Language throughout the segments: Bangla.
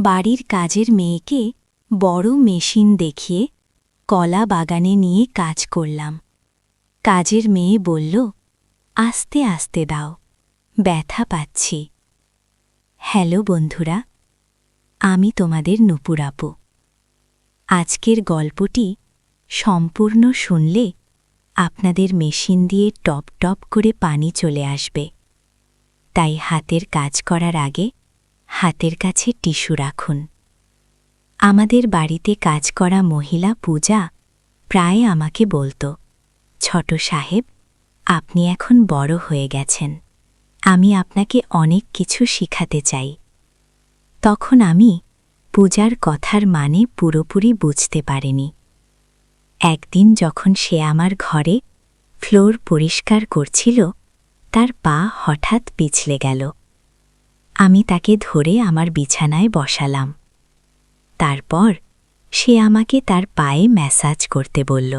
বাড়ির কাজের মেয়েকে বড় মেশিন দেখিয়ে কলা বাগানে নিয়ে কাজ করলাম। কাজের মেয়ে বলল, আস্তে আস্তে দাও, ব্যথা পাচ্ছি। হ্যালো বন্ধুরা, আমি তোমাদের নূপুর আপু। আজকের গল্পটি সম্পূর্ণ শুনলে আপনাদের মেশিন দিয়ে টপ টপ করে পানি চলে আসবে। তাই হাতের কাজ করার আগে হাতের কাছে টিস্যু রাখুন। আমাদের বাড়িতে কাজ করা মহিলা পূজা প্রায় আমাকে বলত, ছোট সাহেব, আপনি এখন বড় হয়ে গেছেন, আমি আপনাকে অনেক কিছু শিখাতে চাই। তখন আমি পূজার কথার মানে পুরোপুরি বুঝতে পারিনি। একদিন যখন সে আমার ঘরে ফ্লোর পরিষ্কার করছিল, তার পা হঠাৎ পিছলে গেল। আমি তাকে ধরে আমার বিছানায় বসালাম। তারপর সে আমাকে তার পায়ে ম্যাসাজ করতে বলল।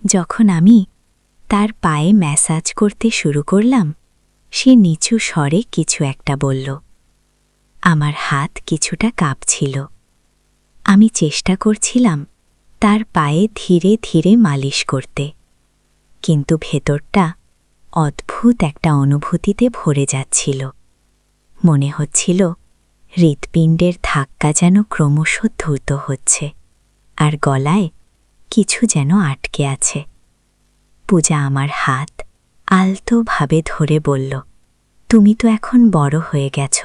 যখন আমি তার পায়ে ম্যাসাজ করতে শুরু করলাম, সে নিচু স্বরে কিছু একটা বলল। আমার হাত কিছুটা কাঁপছিল। আমি চেষ্টা করছিলাম তার পায়ে ধীরে ধীরে মালিশ করতে, কিন্তু ভেতরটা অদ্ভুত একটা অনুভূতিতে ভরে যাচ্ছিল। মনে হচ্ছিল হৃৎপিণ্ডের ধাক্কা যেন ক্রমশ দ্রুত হচ্ছে, আর গলায় কিছু যেন আটকে আছে। পূজা আমার হাত আলতোভাবে ধরে বলল, তুমি তো এখন বড় হয়ে গেছ,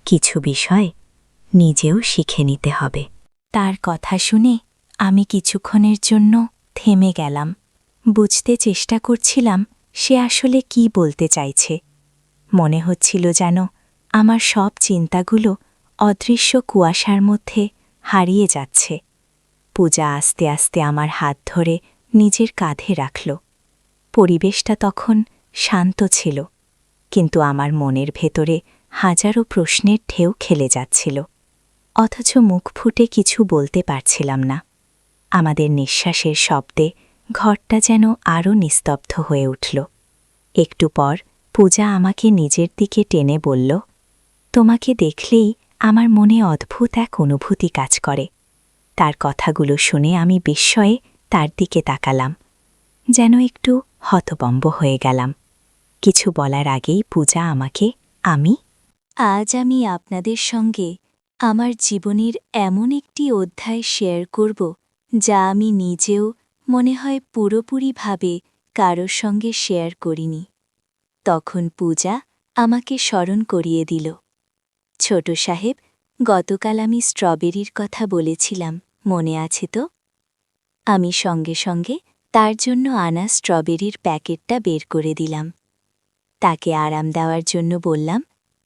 কিছু বিষয় নিজেও শিখে নিতে হবে। তার কথা শুনে আমি কিছুক্ষণের জন্য থেমে গেলাম। বুঝতে চেষ্টা করছিলাম সে আসলে কি বলতে চাইছে। মনে হচ্ছিল যেন আমার সব চিন্তাগুলো অদৃশ্য কুয়াশার মধ্যে হারিয়ে যাচ্ছে। পূজা আস্তে আস্তে আমার হাত ধরে নিজের কাঁধে রাখল। পরিবেশটা তখন শান্ত ছিল, কিন্তু আমার মনের ভেতরে হাজারো প্রশ্নের ঢেউ খেলে যাচ্ছিল, অথচ মুখ ফুটে কিছু বলতে পারছিলাম না। আমাদের নিঃশ্বাসের শব্দে ঘরটা যেন আরও নিস্তব্ধ হয়ে উঠল। একটু পর পূজা আমাকে নিজের দিকে টেনে বলল, তোমাকে দেখলেই আমার মনে অদ্ভুত এক অনুভূতি কাজ করে। তার কথাগুলো শুনে আমি বিস্ময়ে তার দিকে তাকালাম, যেন একটু হতভম্ব হয়ে গেলাম। কিছু বলার আগেই পূজা আমাকে আজ আমি আপনাদের সঙ্গে আমার জীবনের এমন একটি অধ্যায় শেয়ার করব, যা আমি নিজেও মনে হয় পুরোপুরিভাবে কারোর সঙ্গে শেয়ার করিনি। তখন পূজা আমাকে স্মরণ করিয়ে দিল, ছোট সাহেব, গতকাল আমি স্ট্রবেরির কথা বলেছিলাম, মনে আছে তো? আমি সঙ্গে সঙ্গে তার জন্য আনা স্ট্রবেরির প্যাকেটটা বের করে দিলাম। তাকে আরাম দেওয়ার জন্য বললাম,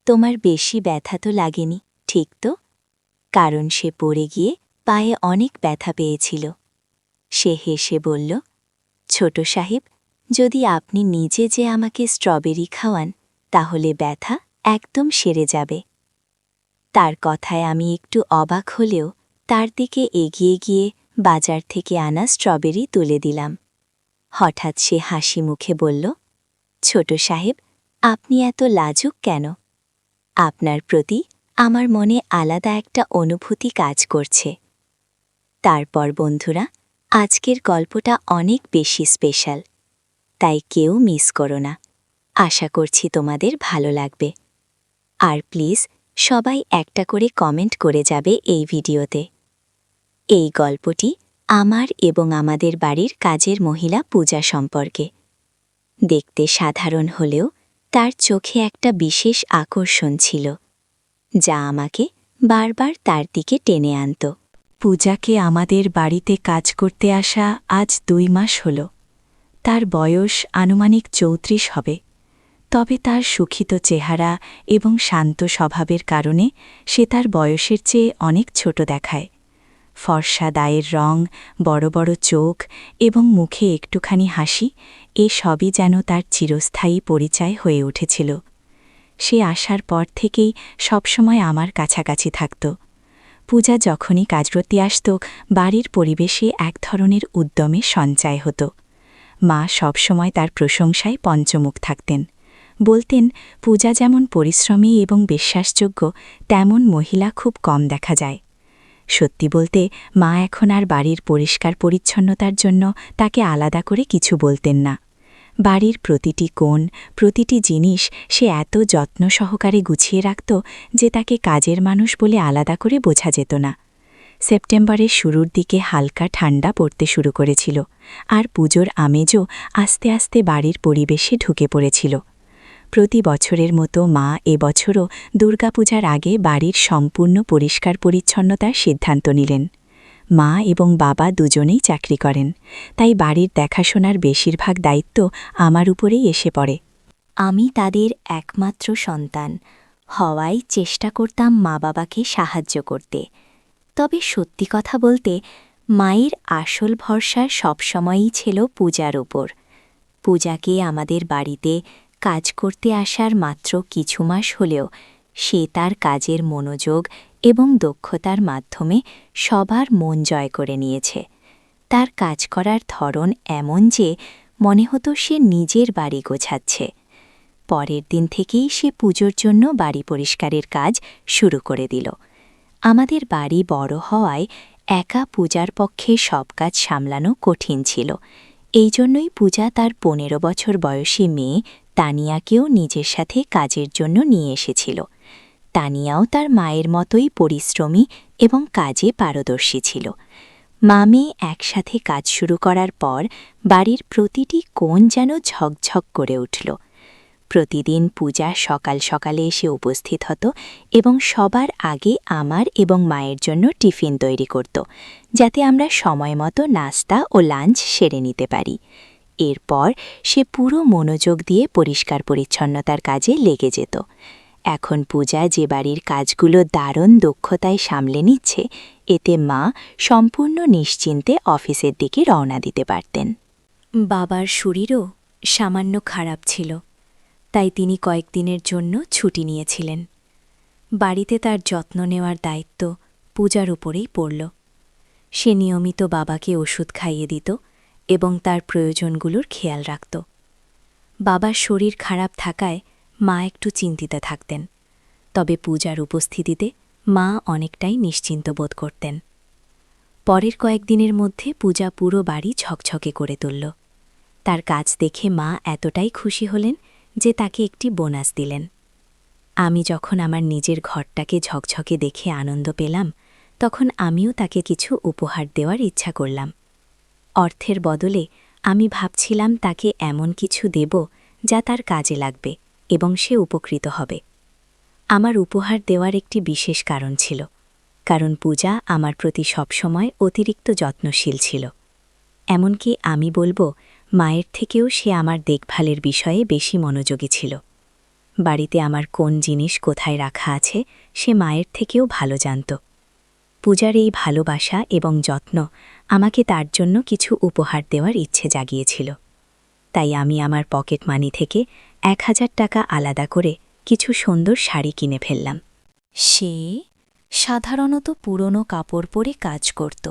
তোমার বেশি ব্যথা তো লাগেনি, ঠিক তো? কারণ সে পড়ে গিয়ে পায়ে অনেক ব্যথা পেয়েছিল। সে হেসে বলল, ছোট সাহেব, যদি আপনি নিজে যে আমাকে স্ট্রবেরি খাওয়ান, তাহলে ব্যথা একদম সেরে যাবে। তার কথায় আমি একটু অবাক হলেও তার দিকে এগিয়ে গিয়ে বাজার থেকে আনা স্ট্রবেরি তুলে দিলাম। হঠাৎ সে হাসি মুখে বলল, ছোট সাহেব, আপনি এত লাজুক কেন? আপনার প্রতি আমার মনে আলাদা একটা অনুভূতি কাজ করছে। তারপর বন্ধুরা, আজকের গল্পটা অনেক বেশি স্পেশাল, তাই কেউ মিস করো না। আশা করছি তোমাদের ভালো লাগবে। আর প্লিজ সবাই একটা করে কমেন্ট করে যাবে এই ভিডিওতে। এই গল্পটি আমার এবং আমাদের বাড়ির কাজের মহিলা পূজা সম্পর্কে। দেখতে সাধারণ হলেও তার চোখে একটা বিশেষ আকর্ষণ ছিল, যা আমাকে বারবার তার দিকে টেনে আনত। পূজাকে আমাদের বাড়িতে কাজ করতে আসা আজ 2 মাস হল। তার বয়স আনুমানিক 34 হবে। তবে তার সুখিত চেহারা এবং শান্ত স্বভাবের কারণে সে তার বয়সের চেয়ে অনেক ছোট দেখায়। ফর্সা দায়ের রং, বড় বড় চোখ এবং মুখে একটুখানি হাসি, এ সবই যেন তার চিরস্থায়ী পরিচয় হয়ে উঠেছিল। সে আসার পর থেকেই সবসময় আমার কাছাকাছি থাকত। পূজা যখনই কাজরতি আসত, বাড়ির পরিবেশে এক ধরনের উদ্যমে সঞ্চয় হতো। মা সবসময় তার প্রশংসায় পঞ্চমুখ থাকতেন। বলতেন, পূজা যেমন পরিশ্রমী এবং বিশ্বাসযোগ্য, তেমন মহিলা খুব কম দেখা যায়। সত্যি বলতে, মা এখন আর বাড়ির পরিষ্কার পরিচ্ছন্নতার জন্য তাকে আলাদা করে কিছু বলতেন না। বাড়ির প্রতিটি কোণ, প্রতিটি জিনিস সে এত যত্ন সহকারে গুছিয়ে রাখত যে তাকে কাজের মানুষ বলে আলাদা করে বোঝা যেত না। সেপ্টেম্বরের শুরুর দিকে হালকা ঠান্ডা পড়তে শুরু করেছিল, আর পুজোর আমেজও আস্তে আস্তে বাড়ির পরিবেশে ঢুকে পড়েছিল। প্রতি বছরের মতো মা এবছরও দুর্গাপূজার আগে বাড়ির সম্পূর্ণ পরিষ্কার পরিচ্ছন্নতার সিদ্ধান্ত নিলেন। মা এবং বাবা দুজনেই চাকরি করেন, তাই বাড়ির দেখাশোনার বেশিরভাগ দায়িত্ব আমার উপরেই এসে পড়ে। আমি তাদের একমাত্র সন্তান হওয়ায় চেষ্টা করতাম মা বাবাকে সাহায্য করতে। তবে সত্যি কথা বলতে, মায়ের আসল ভরসা সবসময়ই ছিল পূজার উপর। পূজাকে আমাদের বাড়িতে কাজ করতে আসার মাত্র কিছু মাস হলেও সে তার কাজের মনোযোগ এবং দক্ষতার মাধ্যমে সবার মন জয় করে নিয়েছে। তার কাজ করার ধরন এমন যে মনে হতো সে নিজের বাড়ি গোছাচ্ছে। পরের দিন থেকেই সে পুজোর জন্য বাড়ি পরিষ্কারের কাজ শুরু করে দিল। আমাদের বাড়ি বড় হওয়ায় একা পূজার পক্ষে সব কাজ সামলানো কঠিন ছিল। এই জন্যই পূজা তার 15 বছর বয়সী মেয়ে তানিয়াকেও নিজের সাথে কাজের জন্য নিয়ে এসেছিল। তানিয়াও তার মায়ের মতোই পরিশ্রমী এবং কাজে পারদর্শী ছিল। মা মেয়ে একসাথে কাজ শুরু করার পর বাড়ির প্রতিটি কোণ যেন ঝকঝক করে উঠল। প্রতিদিন পূজা সকাল সকালে এসে উপস্থিত হতো এবং সবার আগে আমার এবং মায়ের জন্য টিফিন তৈরি করত, যাতে আমরা সময় মতো নাস্তা ও লাঞ্চ সেরে নিতে পারি। এরপর সে পুরো মনোযোগ দিয়ে পরিষ্কার পরিচ্ছন্নতার কাজে লেগে যেত। এখন পূজা যে বাড়ির কাজগুলো দারুণ দক্ষতায় সামলে নিচ্ছে, এতে মা সম্পূর্ণ নিশ্চিন্তে অফিসের দিকে রওনা দিতে পারতেন। বাবার শরীরও সামান্য খারাপ ছিল, তাই তিনি কয়েকদিনের জন্য ছুটি নিয়েছিলেন। বাড়িতে তার যত্ন নেওয়ার দায়িত্ব পূজার উপরেই পড়ল। সে নিয়মিত বাবাকে ওষুধ খাইয়ে দিত এবং তার প্রয়োজনগুলোর খেয়াল রাখত। বাবার শরীর খারাপ থাকায় মা একটু চিন্তিত থাকতেন, তবে পূজার উপস্থিতিতে মা অনেকটাই নিশ্চিন্ত বোধ করতেন। পরের কয়েকদিনের মধ্যে পূজা পুরো বাড়ি ঝকঝকে করে তুলল। তার কাজ দেখে মা এতটাই খুশি হলেন যে তাকে একটি বোনাস দিলেন। আমি যখন আমার নিজের ঘরটাকে ঝকঝকে দেখে আনন্দ পেলাম, তখন আমিও তাকে কিছু উপহার দেওয়ার ইচ্ছা করলাম। অর্থের বদলে আমি ভাবছিলাম তাকে এমন কিছু দেব যা তার কাজে লাগবে এবং সে উপকৃত হবে। আমার উপহার দেওয়ার একটি বিশেষ কারণ ছিল, কারণ পূজা আমার প্রতি সবসময় অতিরিক্ত যত্নশীল ছিল। এমনকি আমি বলবো, মায়ের থেকেও সে আমার দেখভালের বিষয়ে বেশি মনোযোগী ছিল। বাড়িতে আমার কোন জিনিস কোথায় রাখা আছে সে মায়ের থেকেও ভালো জানত। পূজার এই ভালোবাসা এবং যত্ন আমাকে তার জন্য কিছু উপহার দেওয়ার ইচ্ছে জাগিয়েছিল। তাই আমি আমার পকেট মানি থেকে 1000 টাকা আলাদা করে কিছু সুন্দর শাড়ি কিনে ফেললাম। সে সাধারণত পুরনো কাপড় পরে কাজ করত,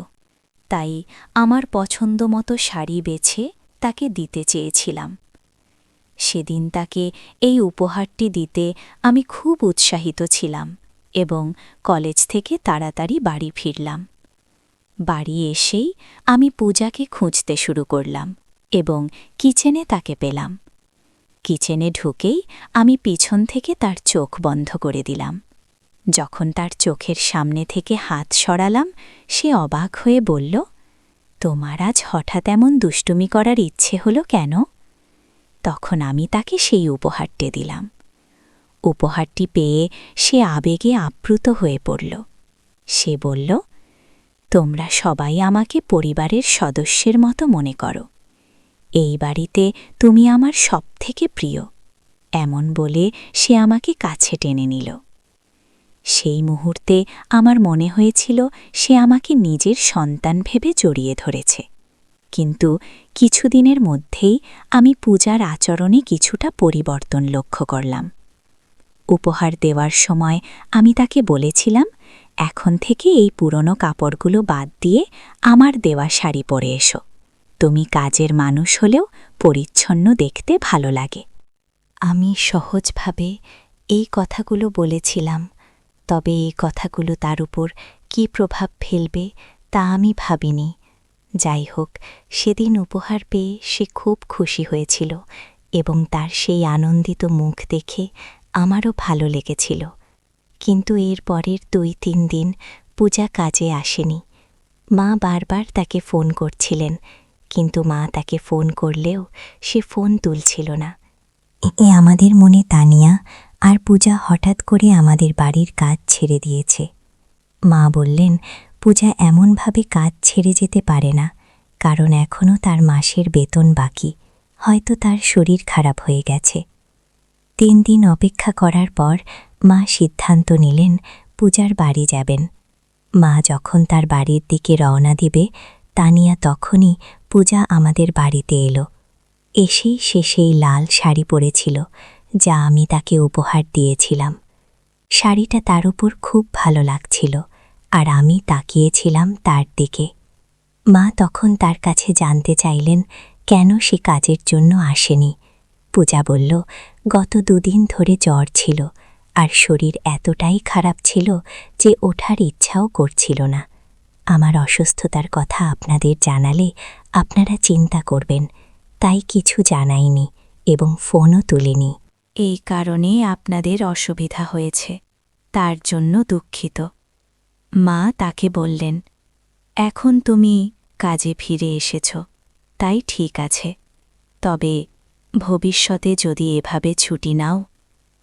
তাই আমার পছন্দমতো শাড়ি বেছে তাকে দিতে চেয়েছিলাম। সেদিন তাকে এই উপহারটি দিতে আমি খুব উৎসাহিত ছিলাম এবং কলেজ থেকে তাড়াতাড়ি বাড়ি ফিরলাম। বাড়ি এসেই আমি পূজাকে খুঁজতে শুরু করলাম এবং কিচেনে তাকে পেলাম। কিচেনে ঢুকেই আমি পিছন থেকে তার চোখ বন্ধ করে দিলাম। যখন তার চোখের সামনে থেকে হাত সরালাম, সে অবাক হয়ে বলল, তোমার আজ হঠাৎ এমন দুষ্টুমি করার ইচ্ছে হলো কেন? তখন আমি তাকে সেই উপহারটি দিলাম। উপহারটি পেয়ে সে আবেগে আপ্লুত হয়ে পড়ল। সে বলল, তোমরা সবাই আমাকে পরিবারের সদস্যের মতো মনে করো। এই বাড়িতে তুমি আমার সবথেকে প্রিয়। এমন বলে সে আমাকে কাছে টেনে নিল। সেই মুহূর্তে আমার মনে হয়েছিল সে আমাকে নিজের সন্তান ভেবে জড়িয়ে ধরেছে। কিন্তু কিছুদিনের মধ্যেই আমি পূজার আচরণে কিছুটা পরিবর্তন লক্ষ্য করলাম। উপহার দেওয়ার সময় আমি তাকে বলেছিলাম, এখন থেকে এই পুরনো কাপড়গুলো বাদ দিয়ে আমার দেওয়া শাড়ি পরে এসো। তুমি কাজের মানুষ হলেও পরিচ্ছন্ন দেখতে ভালো লাগে। আমি সহজভাবে এই কথাগুলো বলেছিলাম, তবে এই কথাগুলো তার উপর কী প্রভাব ফেলবে তা আমি ভাবিনি। যাই হোক, সেদিন উপহার পেয়ে সে খুব খুশি হয়েছিল এবং তার সেই আনন্দিত মুখ দেখে আমারও ভালো লেগেছিল। কিন্তু এর পরের ২-৩ দিন পূজা কাজে আসেনি। মা বারবার তাকে ফোন করছিলেন, কিন্তু মা তাকে ফোন করলেও সে ফোন তুলছিল না। আমাদের মনে তানিয়া আর পূজা হঠাৎ করে আমাদের বাড়ির কাজ ছেড়ে দিয়েছে। মা বললেন পূজা এমনভাবে কাজ ছেড়ে যেতে পারে না, কারণ এখনও তার মাসের বেতন বাকি, হয়তো তার শরীর খারাপ হয়ে গেছে। ৩ দিন অপেক্ষা করার পর মা সিদ্ধান্ত নিলেন পূজার বাড়ি যাবেন। মা যখন তার বাড়ির দিকে রওনা দিবে, তানিয়া তখনই পূজা আমাদের বাড়িতে এলো। এসেই সে সেই লাল শাড়ি পরেছিল যা আমি তাকে উপহার দিয়েছিলাম। শাড়িটা তার উপর খুব ভালো লাগছিল, আর আমি তাকিয়েছিলাম তার দিকে। মা তখন তার কাছে জানতে চাইলেন কেন সে কাজের জন্য আসেনি। পূজা বলল গত ২ দিন ধরে জ্বর ছিল, আর শরীর এতটাই খারাপ ছিল যে ওঠার ইচ্ছাও করছিল না। আমার অসুস্থতার কথা আপনাদের জানালে আপনারা চিন্তা করবেন, তাই কিছু জানাইনি এবং ফোনও তুলিনি। এই কারণে আপনাদের অসুবিধা হয়েছে, তার জন্য দুঃখিত। মা তাকে বললেন, এখন তুমি কাজে ফিরে এসেছ, তাই ঠিক আছে, তবে ভবিষ্যতে যদি এভাবে ছুটি নাও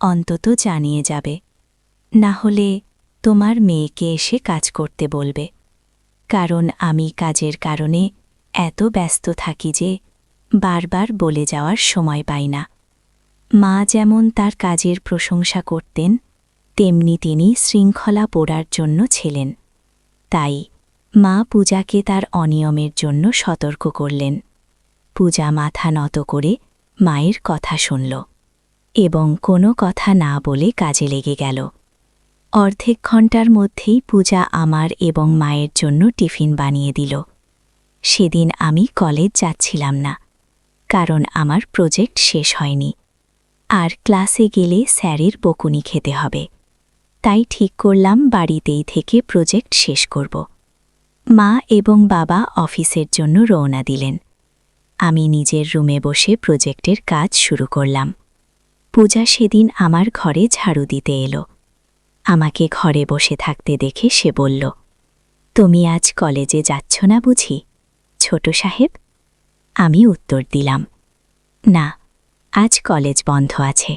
অন্তত জানিয়ে যাবে, না হলে তোমার মেয়েকে এসে কাজ করতে বলবে, কারণ আমি কাজের কারণে এত ব্যস্ত থাকি যে বারবার বলে যাওয়ার সময় পাই না। মা যেমন তার কাজের প্রশংসা করতেন, তেমনি তিনি শৃঙ্খলা পোড়ার জন্য ছিলেন। তাই মা পূজাকে তার অনিয়মের জন্য সতর্ক করলেন। পূজা মাথা নত করে মায়ের কথা শুনল এবং কোনো কথা না বলে কাজে লেগে গেল। অর্ধেক ঘণ্টার মধ্যেই পূজা আমার এবং মায়ের জন্য টিফিন বানিয়ে দিল। সেদিন আমি কলেজ যাচ্ছিলাম না, কারণ আমার প্রজেক্ট শেষ হয়নি, আর ক্লাসে গেলে স্যারের বকুনি খেতে হবে। তাই ঠিক করলাম বাড়িতেই থেকে প্রজেক্ট শেষ করব। মা এবং বাবা অফিসের জন্য রওনা দিলেন। আমি নিজের রুমে বসে প্রজেক্টের কাজ শুরু করলাম। পূজা সেদিন আমার ঘরে ঝাড়ু দিতে এলো। আমাকে ঘরে বসে থাকতে দেখে সে বলল, তুমি আজ কলেজে যাচ্ছ না বুঝি, ছোট সাহেব? আমি উত্তর দিলাম, না, আজ কলেজ বন্ধ আছে।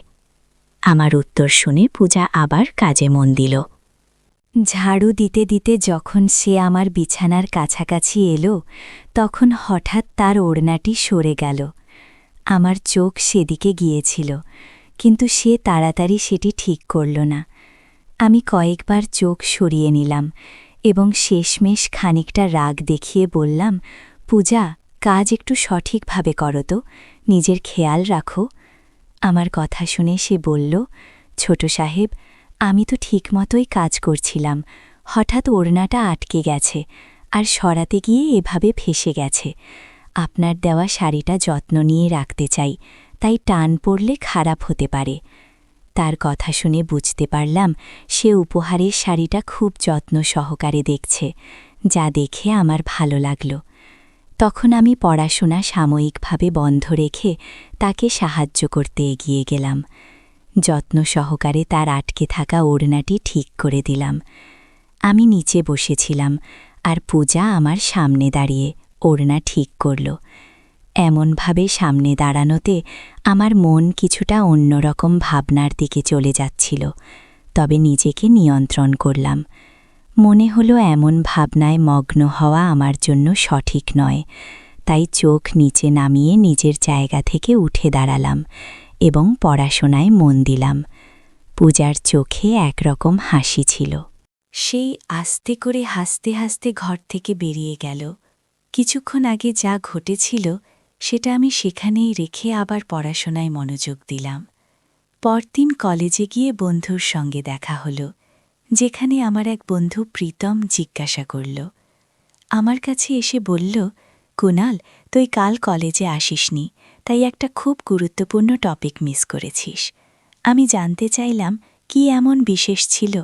আমার উত্তর শুনে পূজা আবার কাজে মন দিল। ঝাড়ু দিতে দিতে যখন সে আমার বিছানার কাছাকাছি এলো, তখন হঠাৎ তার ওড়নাটি সরে গেল। আমার চোখ সেদিকে গিয়েছিল, কিন্তু সে তাড়াতাড়ি সেটি ঠিক করল না। আমি কয়েকবার চোখ সরিয়ে নিলাম এবং শেষমেশ খানিকটা রাগ দেখিয়ে বললাম, পূজা, কাজ একটু সঠিকভাবে করো তো, নিজের খেয়াল রাখো। আমার কথা শুনে সে বলল, ছোট সাহেব, আমি তো ঠিকমতোই কাজ করছিলাম, হঠাৎ ওড়নাটা আটকে গেছে আর সরাতে গিয়ে এভাবে ফেসে গেছে। আপনার দেওয়া শাড়িটা যত্ন নিয়ে রাখতে চাই, তাই টান পড়লে খারাপ হতে পারে। তার কথা শুনে বুঝতে পারলাম সে উপহারের শাড়িটা খুব যত্ন সহকারে দেখছে, যা দেখে আমার ভালো লাগল। তখন আমি পড়াশোনা সাময়িকভাবে বন্ধ রেখে তাকে সাহায্য করতে এগিয়ে গেলাম। যত্ন সহকারে তার আটকে থাকা ওড়নাটি ঠিক করে দিলাম। আমি নিচে বসেছিলাম আর পূজা আমার সামনে দাঁড়িয়ে ওড়না ঠিক করল। এমনভাবে সামনে দাঁড়ানোতে আমার মন কিছুটা অন্যরকম ভাবনার দিকে চলে যাচ্ছিল, তবে নিজেকে নিয়ন্ত্রণ করলাম। মনে হলো এমন ভাবনায় মগ্ন হওয়া আমার জন্য সঠিক নয়, তাই চোখ নিচে নামিয়ে নিজের জায়গা থেকে উঠে দাঁড়ালাম এবং পড়াশোনায় মন দিলাম। পূজার চোখে একরকম হাসি ছিল। সেই আস্তে করে হাসতে হাসতে ঘর থেকে বেরিয়ে গেল। কিছুক্ষণ আগে যা ঘটেছিল সেটা আমি সেখানেই রেখে আবার পড়াশোনায় মনোযোগ দিলাম। পরদিন কলেজে গিয়ে বন্ধুর সঙ্গে দেখা হলো, যেখানে আমার এক বন্ধু প্রীতম জিজ্ঞাসা করল। আমার কাছে এসে বলল, কুনাল, তুই কাল কলেজে আসিসনি, তাই একটা খুব গুরুত্বপূর্ণ টপিক মিস করেছিস। আমি জানতে চাইলাম কি এমন বিশেষ ছিল।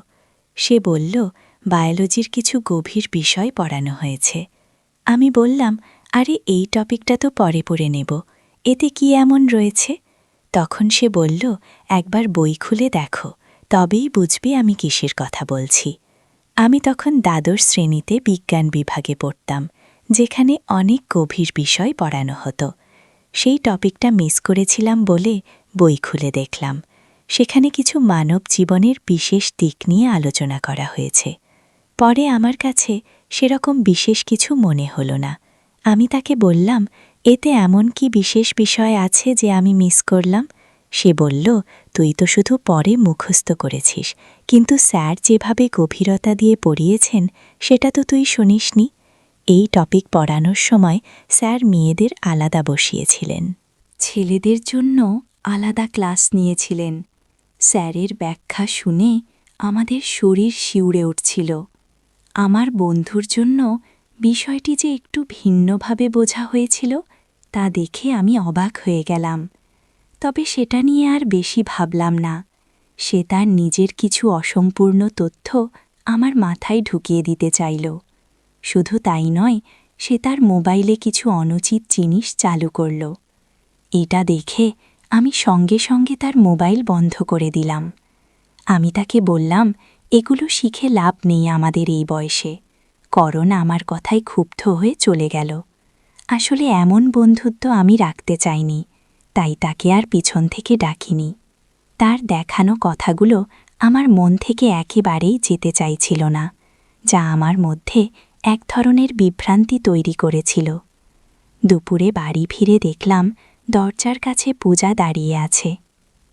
সে বলল, বায়োলজির কিছু গভীর বিষয় পড়ানো হয়েছে। আমি বললাম, আরে এই টপিকটা তো পরে পড়ে নেব, এতে কি এমন রয়েছে? তখন সে বলল, একবার বই খুলে দেখো, তবেই বুঝবি আমি কিসের কথা বলছি। আমি তখন দ্বাদশ শ্রেণীতে বিজ্ঞান বিভাগে পড়তাম, যেখানে অনেক গভীর বিষয় পড়ানো হতো। সেই টপিকটা মিস করেছিলাম বলে বই খুলে দেখলাম। সেখানে কিছু মানব জীবনের বিশেষ দিক নিয়ে আলোচনা করা হয়েছে। পরে আমার কাছে সেরকম বিশেষ কিছু মনে হলো না। আমি তাকে বললাম, এতে এমন কি বিশেষ বিষয় আছে যে আমি মিস করলাম? সে বলল, তুই তো শুধু পরে মুখস্থ করেছিস, কিন্তু স্যার যেভাবে গভীরতা দিয়ে পড়িয়েছেন সেটা তো তুই শুনিসনি। এই টপিক পড়ানোর সময় স্যার মেয়েদের আলাদা বসিয়েছিলেন, ছেলেদের জন্য আলাদা ক্লাস নিয়েছিলেন। স্যারের ব্যাখ্যা শুনে আমাদের শরীর শিউরে উঠছিল। আমার বন্ধুর জন্য বিষয়টি যে একটু ভিন্নভাবে বোঝা হয়েছিল তা দেখে আমি অবাক হয়ে গেলাম। তবে সেটা নিয়ে আর বেশি ভাবলাম না। সে তার নিজের কিছু অসম্পূর্ণ তথ্য আমার মাথায় ঢুকিয়ে দিতে চাইল। শুধু তাই নয়, সে তার মোবাইলে কিছু অনুচিত জিনিস চালু করল। এটা দেখে আমি সঙ্গে সঙ্গে তার মোবাইল বন্ধ করে দিলাম। আমি তাকে বললাম, এগুলো শিখে লাভ নেই আমাদের এই বয়সে। করণ আমার কথায় ক্ষুব্ধ হয়ে চলে গেল। আসলে এমন বন্ধুত্ব আমি রাখতে চাইনি, তাই তাকে আর পিছন থেকে ডাকিনি। তার দেখানো কথাগুলো আমার মন থেকে একেবারেই যেতে চাইছিল না, যা আমার মধ্যে এক ধরনের বিভ্রান্তি তৈরি করেছিল। দুপুরে বাড়ি ফিরে দেখলাম দরজার কাছে পূজা দাঁড়িয়ে আছে।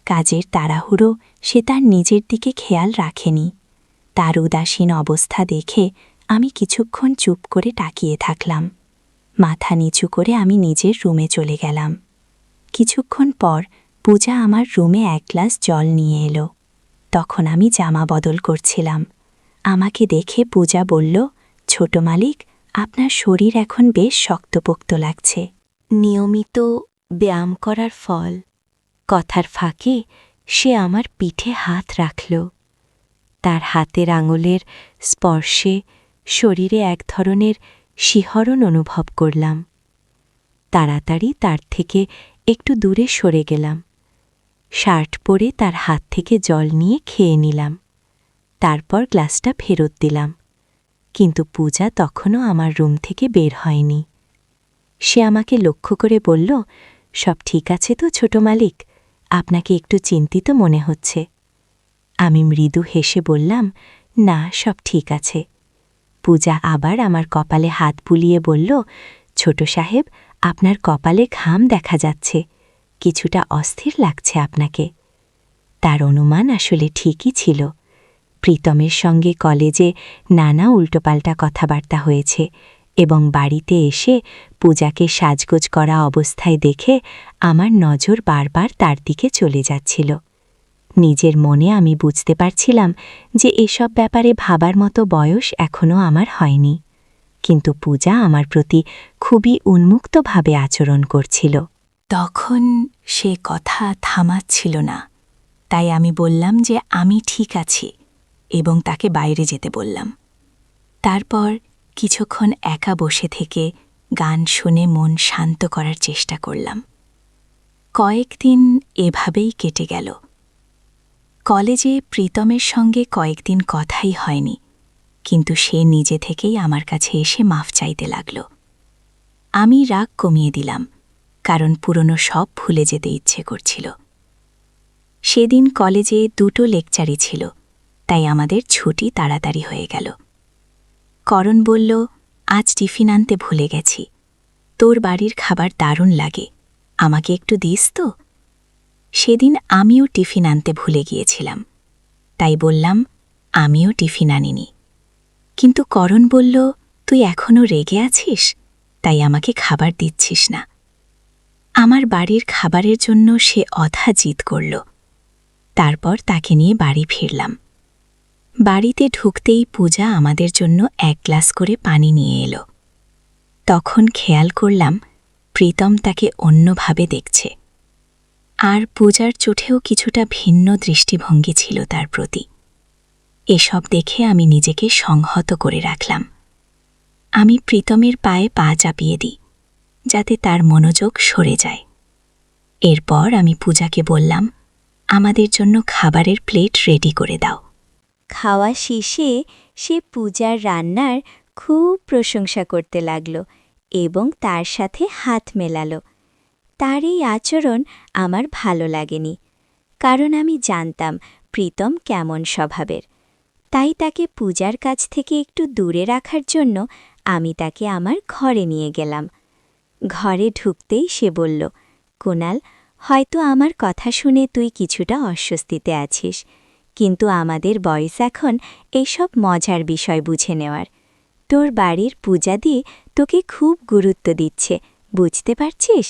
কাজের তাড়াহুড়ো সে তার নিজের দিকে খেয়াল রাখেনি। তার উদাসীন অবস্থা দেখে আমি কিছুক্ষণ চুপ করে তাকিয়ে থাকলাম। মাথা নিচু করে আমি নিজের রুমে চলে গেলাম। কিছুক্ষণ পর পূজা আমার রুমে এক গ্লাস জল নিয়ে এলো। তখন আমি জামা বদল করছিলাম। আমাকে দেখে পূজা বলল, ছোট মালিক, আপনার শরীর এখন বেশ শক্তপোক্ত লাগছে। নিয়মিত ব্যায়াম করার ফল। কথার ফাঁকে সে আমার পিঠে হাত রাখল। তার হাতের আঙুলের স্পর্শে শরীরে এক ধরনের শিহরণ অনুভব করলাম। তাড়াতাড়ি তার থেকে একটু দূরে সরে গেলাম। শার্ট পরে তার হাত থেকে জল নিয়ে খেয়ে নিলাম। তারপর গ্লাসটা ফেরত দিলাম। কিন্তু পূজা তখনও আমার রুম থেকে বের হয়নি। সে আমাকে লক্ষ্য করে বলল, সব ঠিক আছে তো ছোট মালিক? আপনাকে একটু চিন্তিত মনে হচ্ছে। আমি মৃদু হেসে বললাম, না, সব ঠিক আছে। পূজা আবার আমার কপালে হাত বুলিয়ে বলল, ছোট সাহেব, আপনার কপালে ঘাম দেখা যাচ্ছে, কিছুটা অস্থির লাগছে আপনাকে। তার অনুমান আসলে ঠিকই ছিল। প্রীতমের সঙ্গে কলেজে নানা উল্টোপাল্টা কথাবার্তা হয়েছে এবং বাড়িতে এসে পূজাকে সাজগোজ করা অবস্থায় দেখে আমার নজর বারবার তার দিকে চলে যাচ্ছিল। নিজের মনে আমি বুঝতে পারছিলাম যে এসব ব্যাপারে ভাবার মতো বয়স এখনও আমার হয়নি, কিন্তু পূজা আমার প্রতি খুবই উন্মুক্তভাবে আচরণ করছিল। তখন সে কথা থামাচ্ছিল না, তাই আমি বললাম যে আমি ঠিক আছি এবং তাকে বাইরে যেতে বললাম। তারপর কিছুক্ষণ একা বসে থেকে গান শুনে মন শান্ত করার চেষ্টা করলাম। কয়েকদিন এভাবেই কেটে গেল। কলেজে প্রীতমের সঙ্গে কয়েকদিন কথাই হয়নি, কিন্তু সে নিজে থেকেই আমার কাছে এসে মাফ চাইতে লাগল। আমি রাগ কমিয়ে দিলাম, কারণ পুরনো সব ভুলে যেতে ইচ্ছে করছিল। সেদিন কলেজে 2টো লেকচারই ছিল, তাই আমাদের ছুটি তাড়াতাড়ি হয়ে গেল। করণ বলল, আজ টিফিন আনতে ভুলে গেছি, তোর বাড়ির খাবার দারুণ লাগে, আমাকে একটু দিস তো? সেদিন আমিও টিফিন আনতে ভুলে গিয়েছিলাম, তাই বললাম, আমিও টিফিন আনিনি। কিন্তু করণ বলল, তুই এখনও রেগে আছিস, তাই আমাকে খাবার দিচ্ছিস না। আমার বাড়ির খাবারের জন্য সে অধা জিদ করল। তারপর তাকে নিয়ে বাড়ি ফিরলাম। বাড়িতে ঢুকতেই পূজা আমাদের জন্য 1 গ্লাস করে পানি নিয়ে এলো। তখন খেয়াল করলাম প্রীতম তাকে অন্যভাবে দেখছে। আর পূজার চোখেও কিছুটা ভিন্ন দৃষ্টিভঙ্গি ছিল তার প্রতি। এসব দেখে আমি নিজেকে সংহত করে রাখলাম। আমি প্রীতমের পায়ে পা চাপিয়ে দিই, যাতে তার মনোযোগ সরে যায়। এরপর আমি পূজাকে বললাম, আমাদের জন্য খাবারের প্লেট রেডি করে দাও। খাওয়া শেষে সে পূজার রান্নার খুব প্রশংসা করতে লাগল এবং তার সাথে হাত মেলালো। তার এই আচরণ আমার ভালো লাগেনি, কারণ আমি জানতাম প্রীতম কেমন স্বভাবের। তাই তাকে পূজার কাছ থেকে একটু দূরে রাখার জন্য আমি তাকে আমার ঘরে নিয়ে গেলাম। ঘরে ঢুকতেই সে বলল, কুনাল, হয়তো আমার কথা শুনে তুই কিছুটা অস্বস্তিতে আছিস, কিন্তু আমাদের বয়স এখন এইসব মজার বিষয় বুঝে নেওয়ার। তোর বাড়ির পূজা দিয়ে তোকে খুব গুরুত্ব দিচ্ছে, বুঝতে পারছিস?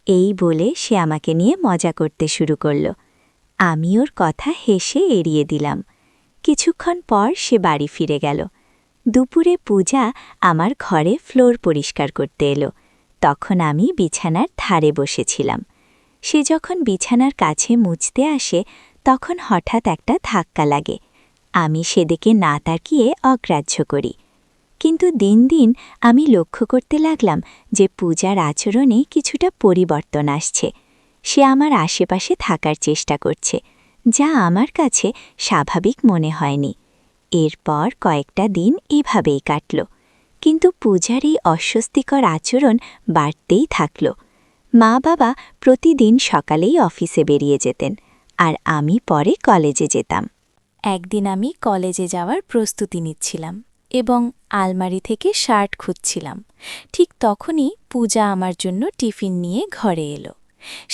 এই বলে সে আমাকে নিয়ে মজা করতে শুরু করল। আমি ওর কথা হেসে এড়িয়ে দিলাম। কিছুক্ষণ পর সে বাড়ি ফিরে গেল। দুপুরে পূজা আমার ঘরে ফ্লোর পরিষ্কার করতে এলো। তখন আমি বিছানার ধারে বসেছিলাম। সে যখন বিছানার কাছে মুছতে আসে, তখন হঠাৎ একটা ধাক্কা লাগে। আমি সেদিকে না তাকিয়ে অগ্রাহ্য করি। কিন্তু দিন দিন আমি লক্ষ্য করতে লাগলাম যে পূজার আচরণে কিছুটা পরিবর্তন আসছে। সে আমার আশেপাশে থাকার চেষ্টা করছে, যা আমার কাছে স্বাভাবিক মনে হয়নি। এরপর কয়েকটা দিন এভাবেই কাটল, কিন্তু পূজার এই অস্বস্তিকর আচরণ বাড়তেই থাকল। মা বাবা প্রতিদিন সকালেই অফিসে বেরিয়ে যেতেন, আর আমি পরে কলেজে যেতাম। একদিন আমি কলেজে যাওয়ার প্রস্তুতি নিচ্ছিলাম এবং আলমারি থেকে শার্ট খুঁজছিলাম। ঠিক তখনই পূজা আমার জন্য টিফিন নিয়ে ঘরে এলো।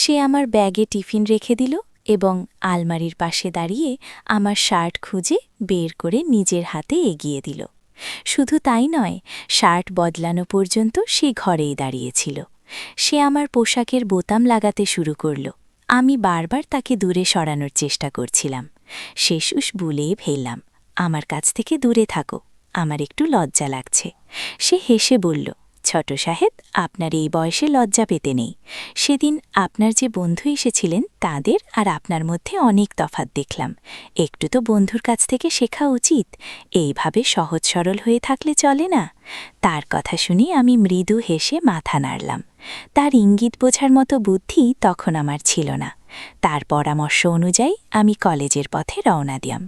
সে আমার ব্যাগে টিফিন রেখে দিল এবং আলমারির পাশে দাঁড়িয়ে আমার শার্ট খুঁজে বের করে নিজের হাতে এগিয়ে দিল। শুধু তাই নয়, শার্ট বদলানো পর্যন্ত সে ঘরেই দাঁড়িয়েছিল। সে আমার পোশাকের বোতাম লাগাতে শুরু করল। আমি বারবার তাকে দূরে সরানোর চেষ্টা করছিলাম। শেষুস বলে ফেললাম, আমার কাছ থেকে দূরে থাকো, আমার একটু লজ্জা লাগছে। সে হেসে বলল, ছোট সাহেব, আপনার এই বয়সে লজ্জা পেতে নেই। সেদিন আপনার যে বন্ধু এসেছিলেন তাদের আর আপনার মধ্যে অনেক তফাৎ দেখলাম। একটু তো বন্ধুর কাছ থেকে শেখা উচিত। এইভাবে সহজ সরল হয়ে থাকলে চলে না। তার কথা শুনে আমি মৃদু হেসে মাথা নাড়লাম। তার ইঙ্গিত বোঝার মতো বুদ্ধি তখন আমার ছিল না। তার পরামর্শ অনুযায়ী আমি কলেজের পথে রওনা দিলাম।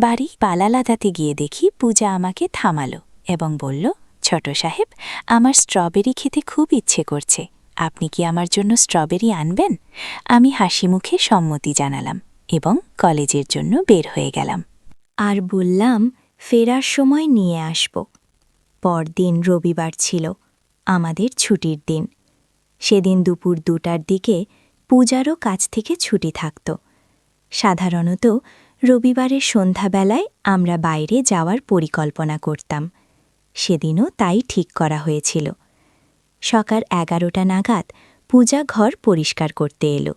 বাড়ি পালা লাদাতে গিয়ে দেখি পূজা আমাকে থামালো এবং বলল, ছোট সাহেব, আমার স্ট্রবেরি খেতে খুব ইচ্ছে করছে, আপনি কি আমার জন্য স্ট্রবেরি আনবেন? আমি হাসি মুখে সম্মতি জানালাম এবং কলেজের জন্য বের হয়ে গেলাম। আর বললাম, ফেরার সময় নিয়ে আসব। পরদিন রবিবার ছিল, আমাদের ছুটির দিন। সেদিন দুপুর 2টার দিকে পূজারও কাছ থেকে ছুটি থাকত। সাধারণত রবিবারের সন্ধ্যাবেলায় আমরা বাইরে যাওয়ার পরিকল্পনা করতাম। সেদিনও তাই ঠিক করা হয়েছিল। সকাল 11টা নাগাদ পূজা ঘর পরিষ্কার করতে এলো।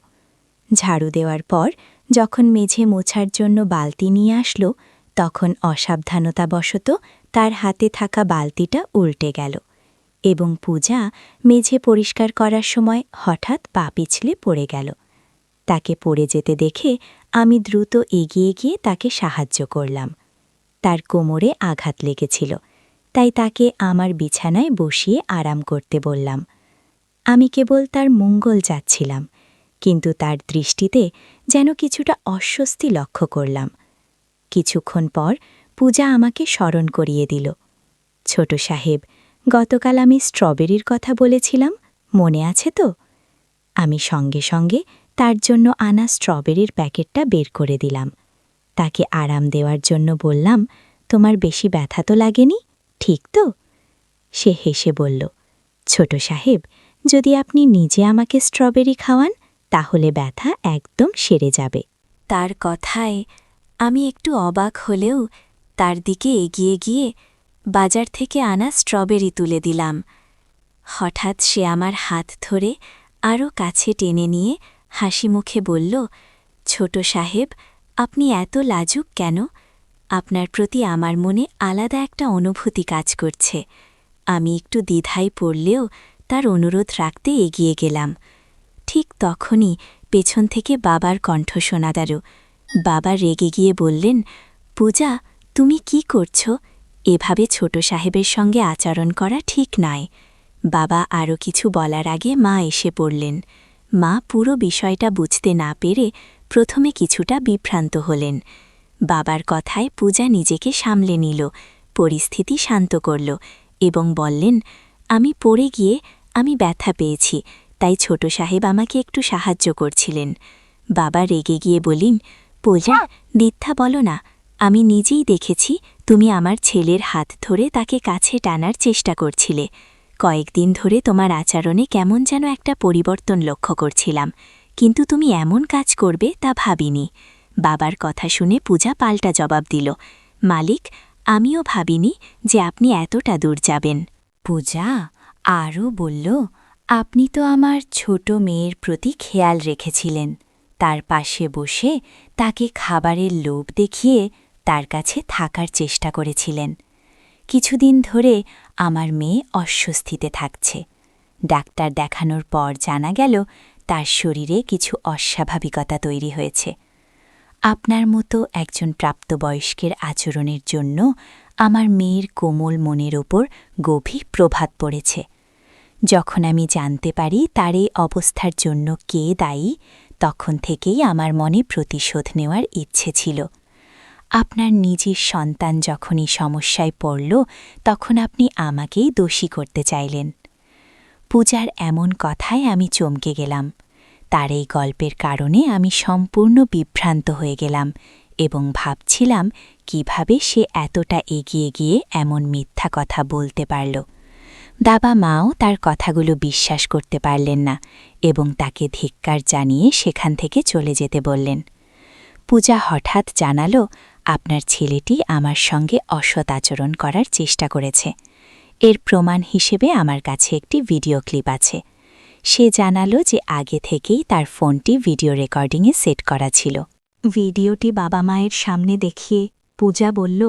ঝাড়ু দেওয়ার পর যখন মেঝে মোছার জন্য বালতি নিয়ে আসলো, তখন অসাবধানতাবশত তার হাতে থাকা বালতিটা উল্টে গেল এবং পূজা মেঝে পরিষ্কার করার সময় হঠাৎ পা পিছলে পড়ে গেল। তাকে পড়ে যেতে দেখে আমি দ্রুত এগিয়ে গিয়ে তাকে সাহায্য করলাম। তার কোমরে আঘাত লেগেছিল, তাই তাকে আমার বিছানায় বসিয়ে আরাম করতে বললাম। আমি কেবল তার মঙ্গল চাচ্ছিলাম, কিন্তু তার দৃষ্টিতে যেন কিছুটা অস্বস্তি লক্ষ্য করলাম। কিছুক্ষণ পর পূজা আমাকে স্মরণ করিয়ে দিল, ছোট সাহেব, গতকাল আমি স্ট্রবেরির কথা বলেছিলাম, মনে আছে তো? আমি সঙ্গে সঙ্গে তার জন্য আনা স্ট্রবেরির প্যাকেটটা বের করে দিলাম। তাকে আরাম দেওয়ার জন্য বললাম, তোমার বেশি ব্যথা তো লাগেনি, ঠিক তো? সে হেসে বলল, ছোট সাহেব, যদি আপনি নিজে আমাকে স্ট্রবেরি খাওয়ান তাহলে ব্যথা একদম সেরে যাবে। তার কথায় আমি একটু অবাক হলেও তার দিকে এগিয়ে গিয়ে বাজার থেকে আনা স্ট্রবেরি তুলে দিলাম। হঠাৎ সে আমার হাত ধরে আরও কাছে টেনে নিয়ে হাসি মুখে বলল, ছোট সাহেব, আপনি এত লাজুক কেন? আপনার প্রতি আমার মনে আলাদা একটা অনুভূতি কাজ করছে। আমি একটু দ্বিধায় পড়লেও তার অনুরোধ রাখতে এগিয়ে গেলাম। ঠিক তখনই পেছন থেকে বাবার কণ্ঠ শোনা গেল। বাবা রেগে গিয়ে বললেন, পূজা, তুমি কি করছ? এভাবে ছোট সাহেবের সঙ্গে আচরণ করা ঠিক নয়। বাবা আরও কিছু বলার আগে মা এসে পড়লেন। মা পুরো বিষয়টা বুঝতে না পেরে প্রথমে কিছুটা বিভ্রান্ত হলেন। বাবার কথায় পূজা নিজেকে সামলে নিল, পরিস্থিতি শান্ত করল এবং বললেন, আমি পড়ে গিয়ে আমি ব্যথা পেয়েছি, তাই ছোট সাহেব আমাকে একটু সাহায্য করছিলেন। বাবা রেগে গিয়ে বলিন, পূজা, মিথ্যা বলো না, আমি নিজেই দেখেছি তুমি আমার ছেলের হাত ধরে তাকে কাছে টানার চেষ্টা করছিলে। কয়েকদিন ধরে তোমার আচরণে কেমন যেন একটা পরিবর্তন লক্ষ্য করছিলাম, কিন্তু তুমি এমন কাজ করবে তা ভাবিনি। বাবার কথা শুনে পূজা পাল্টা জবাব দিল, মালিক, আমিও ভাবিনি যে আপনি এতটা দূর যাবেন। পূজা আরও বলল, আপনি তো আমার ছোট মেয়ের প্রতি খেয়াল রেখেছিলেন। তার পাশে বসে তাকে খাবারের লোভ দেখিয়ে তার কাছে থাকার চেষ্টা করেছিলেন। কিছুদিন ধরে আমার মেয়ে অস্বস্তিতে থাকছে। ডাক্তার দেখানোর পর জানা গেল তার শরীরে কিছু অস্বাভাবিকতা তৈরি হয়েছে। আপনার মতো একজন প্রাপ্তবয়স্কের আচরণের জন্য আমার মেয়ের কোমল মনের ওপর গভীর প্রভাব পড়েছে। যখন আমি জানতে পারি তার এই অবস্থার জন্য কে দায়ী, তখন থেকেই আমার মনে প্রতিশোধ নেওয়ার ইচ্ছে ছিল। আপনার নিজের সন্তান যখনই সমস্যায় পড়ল, তখন আপনি আমাকেই দোষী করতে চাইলেন। পূজার এমন কথায় আমি চমকে গেলাম। তার এই গল্পের কারণে আমি সম্পূর্ণ বিভ্রান্ত হয়ে গেলাম এবং ভাবছিলাম কিভাবে সে এতটা এগিয়ে গিয়ে এমন মিথ্যা কথা বলতে পারল। বাবা মাও তার কথাগুলো বিশ্বাস করতে পারলেন না এবং তাকে ধিক্কার জানিয়ে সেখান থেকে চলে যেতে বললেন। পূজা হঠাৎ জানালো, আপনার ছেলেটি আমার সঙ্গে অসৎ আচরণ করার চেষ্টা করেছে। এর প্রমাণ হিসেবে আমার কাছে একটি ভিডিও ক্লিপ আছে। সে জানালো যে আগে থেকেই তার ফোনটি ভিডিও রেকর্ডিংয়ে সেট করা ছিল। ভিডিওটি বাবা মায়ের সামনে দেখিয়ে পূজা বলল,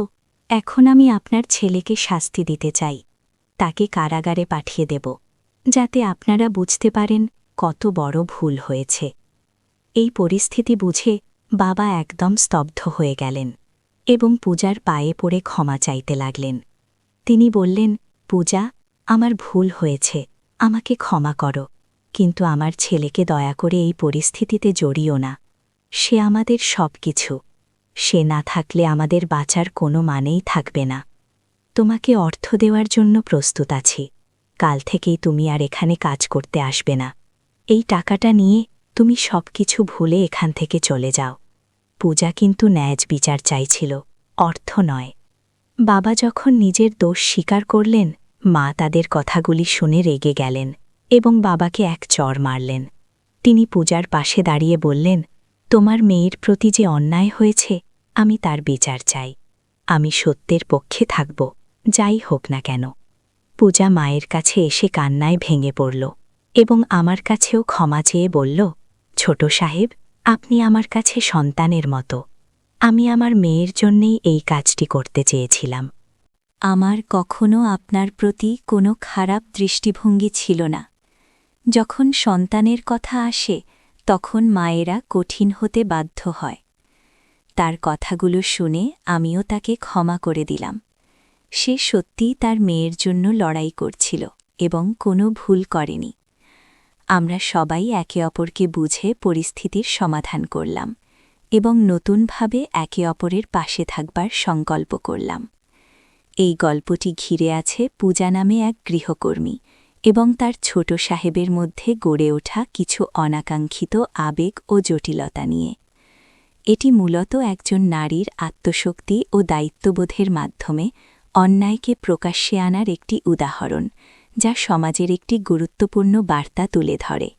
এখন আমি আপনার ছেলেকে শাস্তি দিতে চাই। তাকে কারাগারে পাঠিয়ে দেব, যাতে আপনারা বুঝতে পারেন কত বড় ভুল হয়েছে। এই পরিস্থিতি বুঝে বাবা একদম স্তব্ধ হয়ে গেলেন এবং পূজার পায়ে পড়ে ক্ষমা চাইতে লাগলেন। তিনি বললেন, পূজা, আমার ভুল হয়েছে, আমাকে ক্ষমা করো, কিন্তু আমার ছেলেকে দয়া করে এই পরিস্থিতিতে জড়িও না। সে আমাদের সব কিছু। সে না থাকলে আমাদের বাঁচার কোনো মানেই থাকবে না। তোমাকে অর্থ দেওয়ার জন্য প্রস্তুত আছি। কাল থেকেই তুমি আর এখানে কাজ করতে আসবে না। এই টাকাটা নিয়ে তুমি সব কিছু ভুলে এখান থেকে চলে যাও। পূজা কিন্তু ন্যায় বিচার চাইছিল, অর্থ নয়। বাবা যখন নিজের দোষ স্বীকার করলেন, মা তাদের কথাগুলি শুনে রেগে গেলেন এবং বাবাকে এক চড় মারলেন। তিনি পূজার পাশে দাঁড়িয়ে বললেন, তোমার মেয়ের প্রতি যে অন্যায় হয়েছে, আমি তার বিচার চাই। আমি সত্যের পক্ষে থাকব, যাই হোক না কেন। পূজা মায়ের কাছে এসে কান্নায় ভেঙে পড়ল এবং আমার কাছেও ক্ষমা চেয়ে বলল, ছোট সাহেব, আপনি আমার কাছে সন্তানের মতো। আমি আমার মেয়ের জন্যেই এই কাজটি করতে চেয়েছিলাম। আমার কখনো আপনার প্রতি কোনো খারাপ দৃষ্টিভঙ্গি ছিল না। যখন সন্তানের কথা আসে, তখন মায়েরা কঠিন হতে বাধ্য হয়। তার কথাগুলো শুনে আমিও তাকে ক্ষমা করে দিলাম। সে সত্যিই তার মেয়ের জন্য লড়াই করছিল এবং কোনো ভুল করেনি। আমরা সবাই একে অপরকে বুঝে পরিস্থিতির সমাধান করলাম এবং নতুনভাবে একে অপরের পাশে থাকবার সংকল্প করলাম। এই গল্পটি ঘিরে আছে পূজা নামে এক গৃহকর্মী এবং তার ছোট সাহেবের মধ্যে গড়ে ওঠা কিছু অনাকাঙ্ক্ষিত আবেগ ও জটিলতা নিয়ে। এটি মূলত একজন নারীর আত্মশক্তি ও দায়িত্ববোধের মাধ্যমে অন্যায়কে প্রকাশ্যে আনার একটি উদাহরণ, যা সমাজের একটি গুরুত্বপূর্ণ বার্তা তুলে ধরে।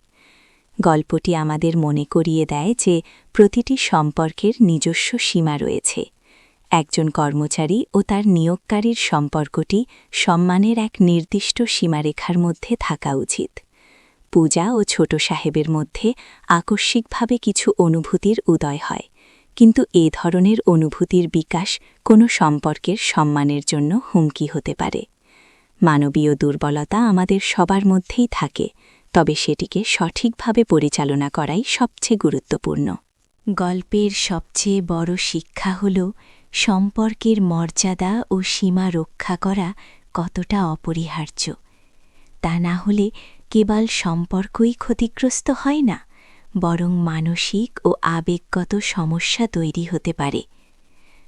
গল্পটি আমাদের মনে করিয়ে দেয় যে প্রতিটি সম্পর্কের নিজস্ব সীমা রয়েছে। একজন কর্মচারী ও তার নিয়োগকারীর সম্পর্কটি সম্মানের এক নির্দিষ্ট সীমারেখার মধ্যে থাকা উচিত। পূজা ও ছোট সাহেবের মধ্যে আকস্মিকভাবে কিছু অনুভূতির উদয় হয়, কিন্তু এ ধরনের অনুভূতির বিকাশ কোনো সম্পর্কের সম্মানের জন্য হুমকি হতে পারে। মানবীয় দুর্বলতা আমাদের সবার মধ্যেই থাকে, তবে সেটিকে সঠিকভাবে পরিচালনা করাই সবচেয়ে গুরুত্বপূর্ণ। গল্পের সবচেয়ে বড় শিক্ষা হল সম্পর্কের মর্যাদা ও সীমা রক্ষা করা কতটা অপরিহার্য। তা না হলে কেবল সম্পর্কই ক্ষতিগ্রস্ত হয় না, বরং মানসিক ও আবেগগত সমস্যা তৈরি হতে পারে।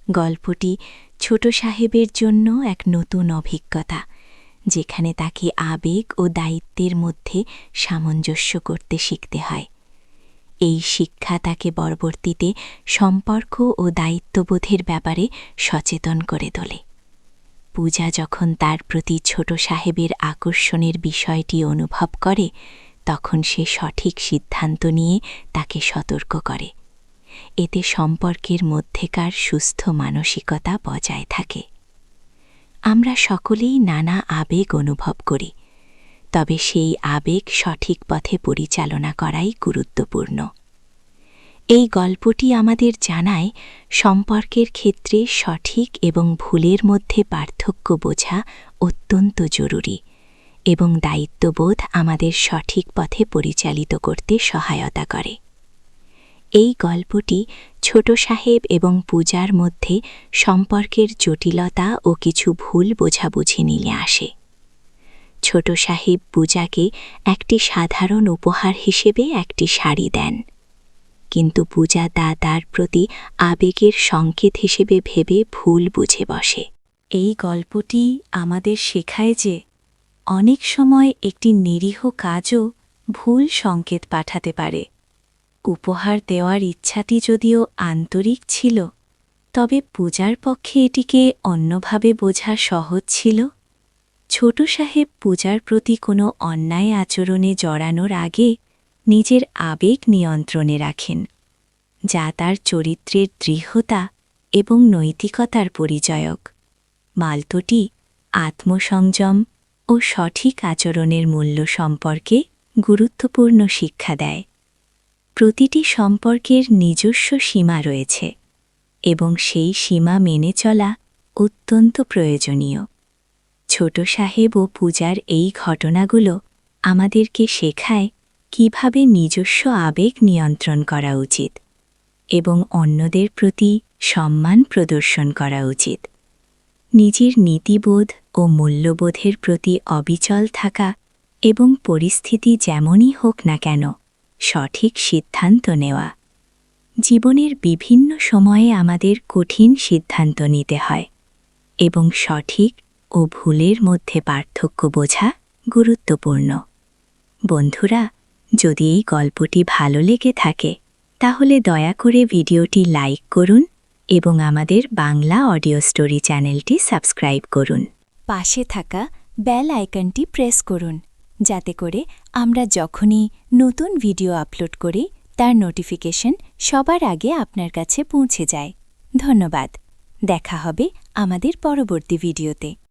গল্পটি ছোট সাহেবের জন্য এক নতুন অভিজ্ঞতা, যেখানে তাকে আবেগ ও দায়িত্বের মধ্যে সামঞ্জস্য করতে শিখতে হয়। এই শিক্ষা তাকে পরবর্তীতে সম্পর্ক ও দায়িত্ববোধের ব্যাপারে সচেতন করে তোলে। পূজা যখন তার প্রতি ছোট সাহেবের আকর্ষণের বিষয়টি অনুভব করে, তখন সে সঠিক সিদ্ধান্ত নিয়ে তাকে সতর্ক করে। এতে সম্পর্কের মধ্যেকার সুস্থ মানসিকতা বজায় থাকে। আমরা সকলেই নানা আবেগ অনুভব করি, তবে সেই আবেগ সঠিক পথে পরিচালনা করাই গুরুত্বপূর্ণ। এই গল্পটি আমাদের জানায় সম্পর্কের ক্ষেত্রে সঠিক এবং ভুলের মধ্যে পার্থক্য বোঝা অত্যন্ত জরুরি, এবং দায়িত্ববোধ আমাদের সঠিক পথে পরিচালিত করতে সহায়তা করে। এই গল্পটি ছোট সাহেব এবং পূজার মধ্যে সম্পর্কের জটিলতা ও কিছু ভুল বোঝাবুঝি নিয়ে আসে। ছোট সাহেব পূজাকে একটি সাধারণ উপহার হিসেবে একটি শাড়ি দেন, কিন্তু পূজা তার প্রতি আবেগের সংকেত হিসেবে ভেবে ভুল বুঝে বসে। এই গল্পটি আমাদের শেখায় যে অনেক সময় একটি নিরীহ কাজও ভুল সংকেত পাঠাতে পারে। উপহার দেওয়ার ইচ্ছাটি যদিও আন্তরিক ছিল, তবে পূজার পক্ষে এটিকে অন্যভাবে বোঝা সহজ ছিল। ছোট সাহেব পূজার প্রতি কোনো অন্যায় আচরণে জড়ানোর আগে নিজের আবেগ নিয়ন্ত্রণে রাখেন, যা তার চরিত্রের দৃঢ়তা এবং নৈতিকতার পরিচয়ক। মালতোটি আত্মসংযম ও সঠিক আচরণের মূল্য সম্পর্কে গুরুত্বপূর্ণ শিক্ষা দেয়। প্রতিটি সম্পর্কের নিজস্ব সীমা রয়েছে, এবং সেই সীমা মেনে চলা অত্যন্ত প্রয়োজনীয়। ছোট সাহেব ও পূজার এই ঘটনাগুলো আমাদেরকে শেখায় কিভাবে নিজস্ব আবেগ নিয়ন্ত্রণ করা উচিত এবং অন্যদের প্রতি সম্মান প্রদর্শন করা উচিত। নিজের নীতিবোধ ও মূল্যবোধের প্রতি অবিচল থাকা এবং পরিস্থিতি যেমনই হোক না কেন সঠিক সিদ্ধান্ত নেওয়া। জীবনের বিভিন্ন সময়ে আমাদের কঠিন সিদ্ধান্ত নিতে হয়, এবং সঠিক ও ভুলের মধ্যে পার্থক্য বোঝা গুরুত্বপূর্ণ। বন্ধুরা, যদি এই গল্পটি ভালো লেগে থাকে তাহলে দয়া করে ভিডিওটি লাইক করুন এবং আমাদের বাংলা অডিও স্টোরি চ্যানেলটি সাবস্ক্রাইব করুন। পাশে থাকা বেল আইকনটি প্রেস করুন, যাতে করে আমরা যখনই নতুন ভিডিও আপলোড করি তার নোটিফিকেশন সবার আগে আপনার কাছে পৌঁছে যায়। ধন্যবাদ। দেখা হবে আমাদের পরবর্তী ভিডিওতে।